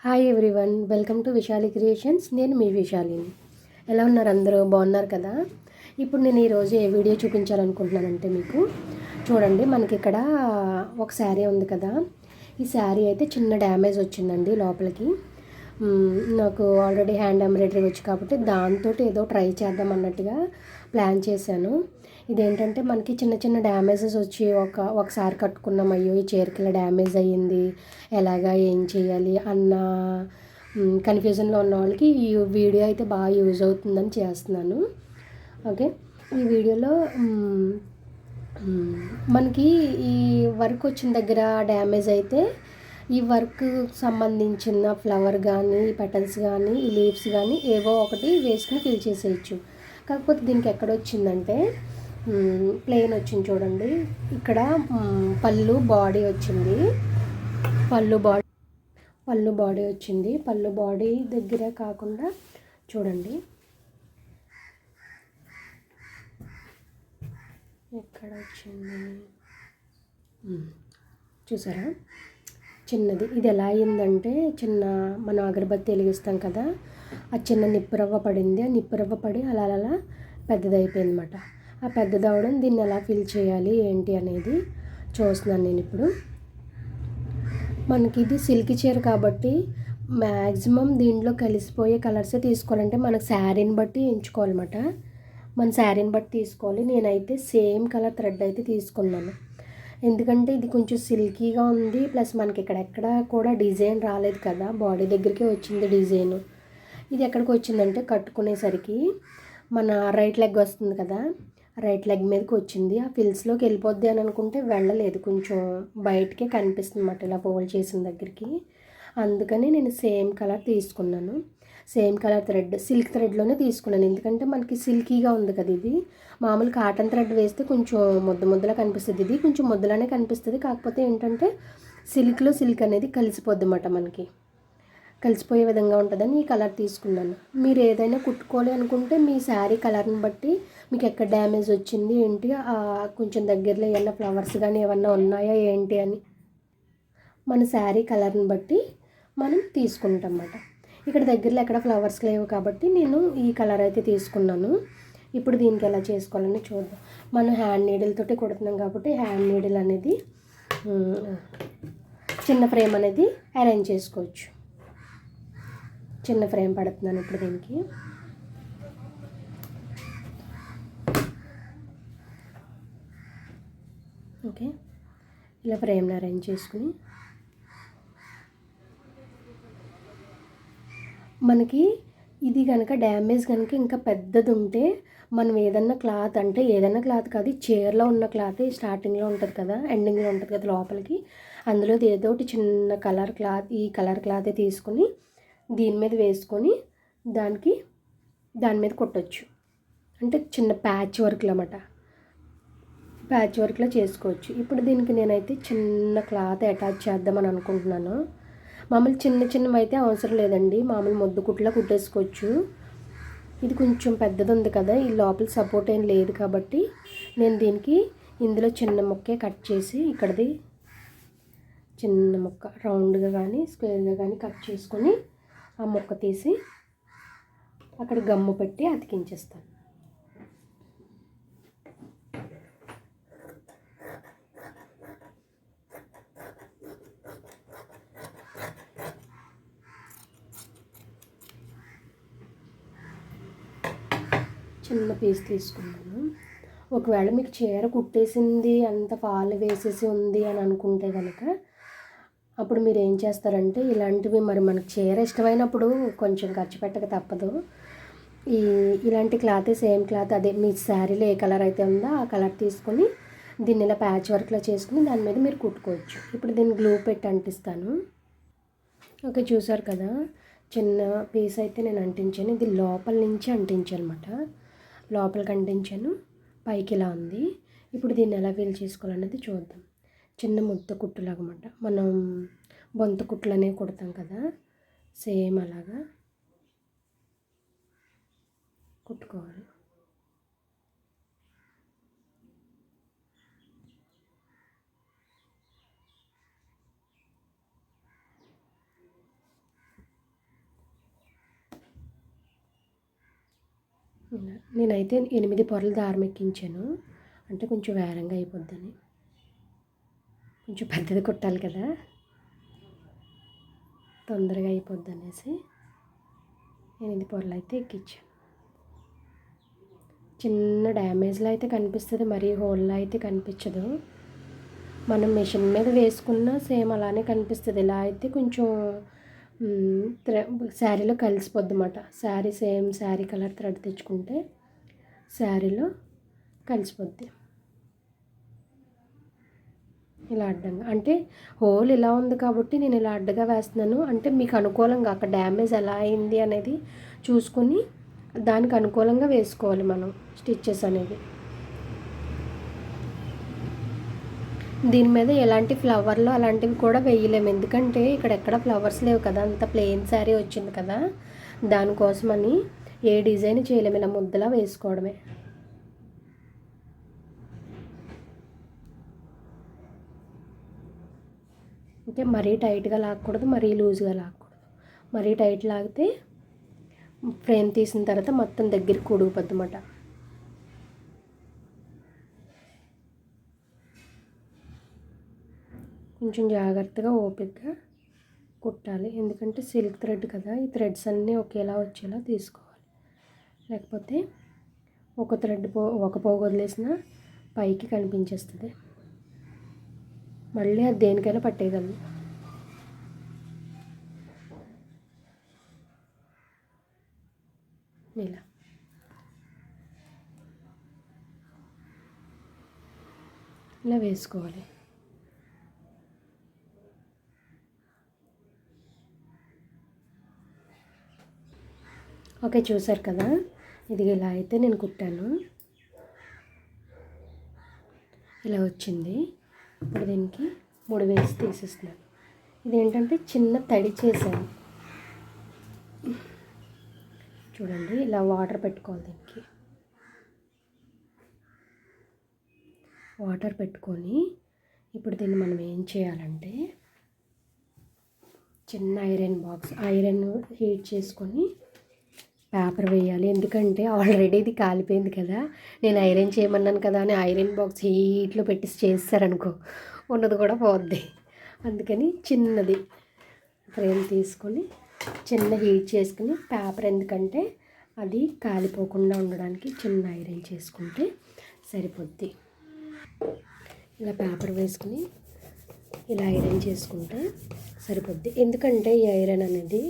Hi everyone, welcome to Vishali creations. నేను మీ విశాలిని. ఎలా ఉన్నారు? అందరూ బాగున్నారు కదా? ఇప్పుడు నేను ఈరోజు ఏ వీడియో చూపించాలనుకుంటున్నానంటే మీకు చూడండి, మనకి ఇక్కడ ఒక శారీ ఉంది కదా. ఈ శారీ అయితే చిన్న డ్యామేజ్ వచ్చిందండి లోపలికి. నాకు ఆల్రెడీ హ్యాండ్ ఎంబ్రాయిడరీ వచ్చి కాబట్టి దాంతో ఏదో ట్రై చేద్దాం అన్నట్టుగా ప్లాన్ చేశాను. ఇదేంటంటే మనకి చిన్న చిన్న డ్యామేజెస్ వచ్చి ఒకసారి కట్టుకున్నాం, అయ్యో ఈ చీరకి ఇలా డ్యామేజ్ అయ్యింది, ఎలాగా ఏం చేయాలి అన్న కన్ఫ్యూజన్లో ఉన్న వాళ్ళకి ఈ వీడియో అయితే బాగా యూజ్ అవుతుందని చేస్తున్నాను. ఓకే, ఈ వీడియోలో మనకి ఈ వర్క్ వచ్చిన దగ్గర డ్యామేజ్ అయితే ఈ వర్క్ సంబంధించిన ఫ్లవర్ కానీ, పెటల్స్ కానీ, ఈ లీవ్స్ కానీ ఏవో ఒకటి వేసుకుని ఫిల్ చేసేయచ్చు. కాకపోతే దీనికి ఎక్కడ వచ్చిందంటే ప్లెయిన్ వచ్చింది చూడండి. ఇక్కడ పళ్ళు బాడీ వచ్చింది, పళ్ళు బాడీ వచ్చింది. పళ్ళు బాడీ దగ్గర కాకుండా చూడండి ఎక్కడ వచ్చింది, చూసారా చిన్నది. ఇది ఎలా అయిందంటే మనం అగరబత్తి వెలిగిస్తాం కదా, ఆ చిన్న నిప్పురవ్వ పడింది. ఆ నిప్పురవ్వ పడి అలా అలా పెద్దదైపోయింది అన్నమాట. ఆ పెద్దదవడం దీన్ని ఎలా ఫిల్ చేయాలి ఏంటి అనేది చూస్తున్నాను నేను ఇప్పుడు. మనకి ఇది సిల్క్ చీర కాబట్టి మ్యాక్సిమం దీంట్లో కలిసిపోయే కలర్సే తీసుకోవాలంటే మనకు శారీని బట్టి ఎంచుకోవాలన్నమాట. మన శారీని బట్టి తీసుకోవాలి. నేనైతే సేమ్ కలర్ థ్రెడ్ అయితే తీసుకున్నాను, ఎందుకంటే ఇది కొంచెం సిల్కీగా ఉంది. ప్లస్ మనకి ఎక్కడ కూడా డిజైన్ రాలేదు కదా, బాడీ దగ్గరికి వచ్చింది డిజైను. ఇది ఎక్కడికి వచ్చిందంటే కట్టుకునేసరికి మన రైట్ లెగ్ వస్తుంది కదా, రైట్ లెగ్ మీదకి వచ్చింది. ఆ ఫిల్స్లోకి వెళ్ళిపోద్ది అని అనుకుంటే వెళ్ళలేదు, కొంచెం బయటకే కనిపిస్తుంది అన్నమాట ఇలా ఫోల్డ్ చేసిన దగ్గరికి. అందుకని నేను సేమ్ కలర్ తీసుకున్నాను. సేమ్ కలర్ థ్రెడ్ సిల్క్ థ్రెడ్లోనే తీసుకున్నాను, ఎందుకంటే మనకి సిల్కీగా ఉంది కదా. ఇది మామూలు కాటన్ థ్రెడ్ వేస్తే కొంచెం ముద్దలా కనిపిస్తుంది, ఇది కొంచెం ముద్దలానే కనిపిస్తుంది. కాకపోతే ఏంటంటే సిల్క్లో సిల్క్ అనేది కలిసిపోద్ది అన్నమాట, మనకి కలిసిపోయే విధంగా ఉంటుందని ఈ కలర్ తీసుకున్నాను. మీరు ఏదైనా కుట్టుకోవాలి అనుకుంటే మీ శారీ కలర్ని బట్టి మీకు ఎక్కడ డ్యామేజ్ వచ్చింది ఏంటి, కొంచెం దగ్గరలో ఏమన్నా ఫ్లవర్స్ కానీ ఏమన్నా ఉన్నాయా ఏంటి అని మన శారీ కలర్ని బట్టి మనం తీసుకుంటాం అన్నమాట. ఇక్కడ దగ్గరలో ఎక్కడ ఫ్లవర్స్ లేవు కాబట్టి నేను ఈ కలర్ అయితే తీసుకున్నాను. ఇప్పుడు దీనికి ఎలా చేసుకోవాలని చూద్దాం. మనం హ్యాండ్ నీడిల్ తోటి కుడుతున్నాం కాబట్టి హ్యాండ్ నీడిల్ అనేది చిన్న ఫ్రేమ్ అనేది అరేంజ్ చేసుకోవచ్చు. చిన్న ఫ్రేమ్ పడుతున్నాను ఇప్పుడు దీనికి. ఓకే, ఇలా ఫ్రేమ్ని అరేంజ్ చేసుకుని మనకి ఇది కనుక డ్యామేజ్ కనుక ఇంకా పెద్దది ఉంటే మనం ఏదన్నా క్లాత్, అంటే ఏదన్నా క్లాత్ కాదు, చీరలో ఉన్న క్లాత్ స్టార్టింగ్లో ఉంటుంది కదా, ఎండింగ్లో ఉంటుంది కదా లోపలికి, అందులో ఏదో ఒకటి చిన్న కలర్ క్లాత్, ఈ కలర్ క్లాతే తీసుకుని దీని మీద వేసుకొని దాని మీద కుట్టచ్చు. అంటే చిన్న ప్యాచ్ వర్క్లు అన్నమాట, ప్యాచ్ వర్క్లో చేసుకోవచ్చు. ఇప్పుడు దీనికి నేనైతే చిన్న క్లాత్ అటాచ్ చేద్దామని అనుకుంటున్నాను. మామూలు చిన్నవి అయితే అవసరం లేదండి, మామూలు ముద్దు కుట్లా కుట్టేసుకోవచ్చు. ఇది కొంచెం పెద్దది ఉంది కదా, ఈ లోపల సపోర్ట్ ఏం లేదు కాబట్టి నేను దీనికి ఇందులో చిన్న ముక్కే కట్ చేసి, ఇక్కడది చిన్న ముక్క రౌండ్గా కానీ స్క్వేర్గా కానీ కట్ చేసుకొని ఆ ముక్క తీసి అక్కడ గమ్ము పెట్టి అతికించేస్తాను. చిన్న పీస్ తీసుకున్నాను. ఒకవేళ మీకు చీర కుట్టేసింది అంత ఫాల్ వేసేసి ఉంది అని అనుకుంటే కనుక అప్పుడు మీరు ఏం చేస్తారంటే ఇలాంటివి, మరి మనకు చీర ఇష్టమైనప్పుడు కొంచెం ఖర్చు పెట్టక తప్పదు. ఇలాంటి క్లాత్, సేమ్ క్లాత్, అదే మీ శారీలో ఏ కలర్ అయితే ఉందో ఆ కలర్ తీసుకొని దీన్ని ఇలా ప్యాచ్ వర్క్లో చేసుకుని దాని మీద మీరు కుట్టుకోవచ్చు. ఇప్పుడు దీన్ని గ్లూ పెట్టి అంటిస్తాను. ఓకే, చూసారు కదా, చిన్న పీస్ అయితే నేను అంటించాను. ఇది లోపల నుంచి అంటించాను అనమాట, లోపలికి అంటించాను, పైకి ఇలా ఉంది. ఇప్పుడు దీన్ని ఎలా ఫిల్ చేసుకోవాలన్నది చూద్దాం. చిన్న ముద్ద కుట్టులాగా అన్నమాట, మనం బొంత కుట్లు అనేవి కుడతాం కదా, సేమ్ అలాగా కుట్టుకోవాలి. నేనైతే 8 పొరలు దారం ఎక్కించాను, అంటే కొంచెం వేరంగా అయిపోద్దని. కొంచెం పెద్దది కుట్టాలి కదా, తొందరగా అయిపోద్ది అనేసి 8 పొరలు అయితే ఎక్కించాను. చిన్న డ్యామేజ్లో అయితే కనిపిస్తుంది, మరీ హోల్లో అయితే కనిపించదు. మనం మిషన్ మీద వేసుకున్న సేమ్ అలానే కనిపిస్తుంది. ఇలా అయితే కొంచెం శారీలో కలిసిపోద్ది అన్నమాట. సేమ్ శారీ కలర్ థ్రెడ్ తెచ్చుకుంటే శారీలో కలిసిపోద్ది. ఇలా అడ్డంగా, అంటే హోల్ ఇలా ఉంది కాబట్టి నేను ఇలా అడ్డగా వేస్తున్నాను. అంటే మీకు అనుకూలంగా అక్కడ డ్యామేజ్ ఎలా అయింది అనేది చూసుకొని దానికి అనుకూలంగా వేసుకోవాలి మనం స్టిచ్చెస్ అనేది. దీని మీద ఎలాంటి ఫ్లవర్లు అలాంటివి కూడా వేయలేము, ఎందుకంటే ఇక్కడ ఎక్కడ ఫ్లవర్స్ లేవు కదా, అంత ప్లెయిన్ శారీ వచ్చింది కదా, దానికోసమని ఏ డిజైన్ చేయలేము, ఇలా ముద్దలా వేసుకోవడమే. అంటే మరీ టైట్గా లాగకూడదు, మరీ లూజ్గా లాగకూడదు. మరీ టైట్ లాగితే ఫ్రేమ్ తీసిన తర్వాత మొత్తం దగ్గరికి కూడుకుపోద్ది అన్నమాట. కొంచెం జాగ్రత్తగా ఓపికగా కుట్టాలి, ఎందుకంటే సిల్క్ థ్రెడ్ కదా, ఈ థ్రెడ్స్ అన్నీ ఒకేలా వచ్చేలా తీసుకోవాలి. లేకపోతే ఒక పోగు వదిలేసిన పైకి కనిపించేస్తుంది, మళ్ళీ అది దేనికైనా పట్టేయగలదు. ఇలా వేసుకోవాలి. ఓకే, చూసారు కదా, ఇది ఇలా అయితే నేను కుట్టాను, ఇలా వచ్చింది. ఇప్పుడు దీనికి 3 వేసి తీసేస్తున్నాను. ఇదేంటంటే చిన్న తడి చేశాను చూడండి, ఇలా వాటర్ పెట్టుకోవాలి. దీనికి వాటర్ పెట్టుకొని ఇప్పుడు దీన్ని మనం ఏం చేయాలంటే చిన్న ఐరన్ హీట్ చేసుకొని పేపర్ వేయాలి. ఎందుకంటే ఆల్రెడీ ఇది కాలిపోయింది కదా, నేను ఐరన్ చేయమన్నాను కదా అని ఐరన్ బాక్స్ హీట్లో పెట్టి చేస్తారనుకో, ఉన్నది కూడా పోద్ది. అందుకని చిన్నది ఫ్రేమ్ తీసుకొని చిన్న హీట్ చేసుకుని పేపర్, ఎందుకంటే అది కాలిపోకుండా ఉండడానికి చిన్న ఐరన్ చేసుకుంటే సరిపోద్ది. ఇలా పేపర్ వేసుకుని ఇలా ఐరన్ చేసుకుంటే సరిపోద్ది. ఎందుకంటే ఈ ఐరన్ అనేది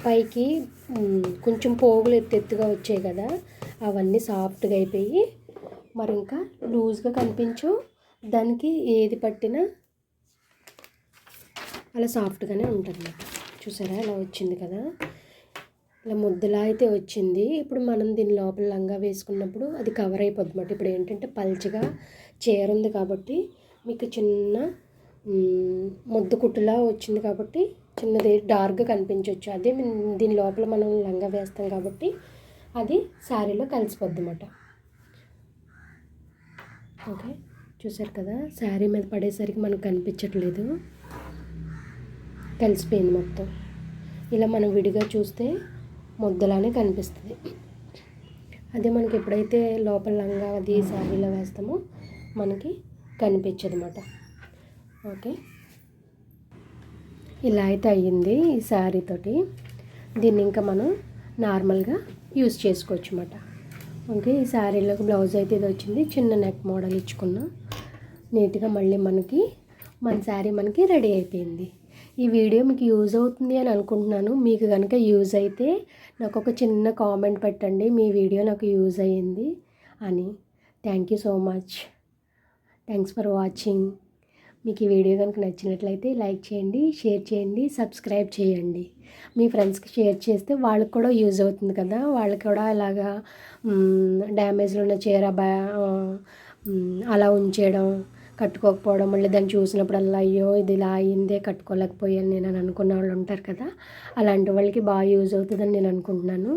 పైకి కొంచెం పోగులు ఎత్తుగా వచ్చాయి కదా, అవన్నీ సాఫ్ట్గా అయిపోయి మరి ఇంకా లూజ్గా కనిపించవు. దానికి ఏది పట్టినా అలా సాఫ్ట్గానే ఉంటుంది. చూసారా, ఇలా వచ్చింది కదా, ఇలా ముద్దలా అయితే వచ్చింది. ఇప్పుడు మనం దీని లోపల లంగా వేసుకున్నప్పుడు అది కవర్ అయిపోద్ది అన్నమాట. ఇప్పుడు ఏంటంటే పల్చగా చీర ఉంది కాబట్టి మీకు చిన్న ముద్దు కుట్టులా వచ్చింది కాబట్టి చిన్నది డార్క్గా కనిపించవచ్చు. అదే దీని లోపల మనం లంగా వేస్తాం కాబట్టి అది శారీలో కలిసిపోద్ది అన్నమాట. ఓకే, చూసారు కదా, శారీ మీద పడేసరికి మనకు కనిపించట్లేదు, కలిసిపోయింది మొత్తం. ఇలా మనం విడిగా చూస్తే ముద్దలానే కనిపిస్తుంది. అదే మనకి ఎప్పుడైతే లోపల లంగా అది శారీలో వేస్తామో మనకి కనిపించదు అన్నమాట. ఓకే, ఇలా అయితే అయ్యింది ఈ శారీతోటి. దీన్ని ఇంకా మనం నార్మల్గా యూజ్ చేసుకోవచ్చు అన్నమాట. ఓకే, ఈ శారీలోకి బ్లౌజ్ అయితే ఇది వచ్చింది, చిన్న నెక్ మోడల్ ఇచ్చుకున్నాం నీట్గా. మళ్ళీ మన శారీ మనకి రెడీ అయిపోయింది. ఈ వీడియో మీకు యూజ్ అవుతుంది అని అనుకుంటున్నాను. మీకు కనుక యూజ్ అయితే నాకు ఒక చిన్న కామెంట్ పెట్టండి, మీ వీడియో నాకు యూజ్ అయ్యింది అని. Thank you so much, thanks for watching. మీకు ఈ వీడియో కనుక నచ్చినట్లయితే లైక్ చేయండి, షేర్ చేయండి, సబ్స్క్రైబ్ చేయండి. మీ ఫ్రెండ్స్కి షేర్ చేస్తే వాళ్ళకి కూడా యూజ్ అవుతుంది కదా, వాళ్ళకి కూడా ఇలాగా డ్యామేజ్లో ఉన్న చీర అలా ఉంచేయడం, కట్టుకోకపోవడం, మళ్ళీ దాన్ని చూసినప్పుడల్లా అయ్యో ఇది ఇలా అయ్యిందే కట్టుకోలేకపోయాను నేను అని అనుకున్న వాళ్ళు ఉంటారు కదా, అలాంటి వాళ్ళకి బాగా యూజ్ అవుతుందని నేను అనుకుంటున్నాను.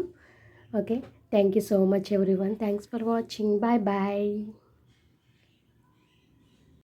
Okay, thank you so much everyone, thanks for watching, bye bye.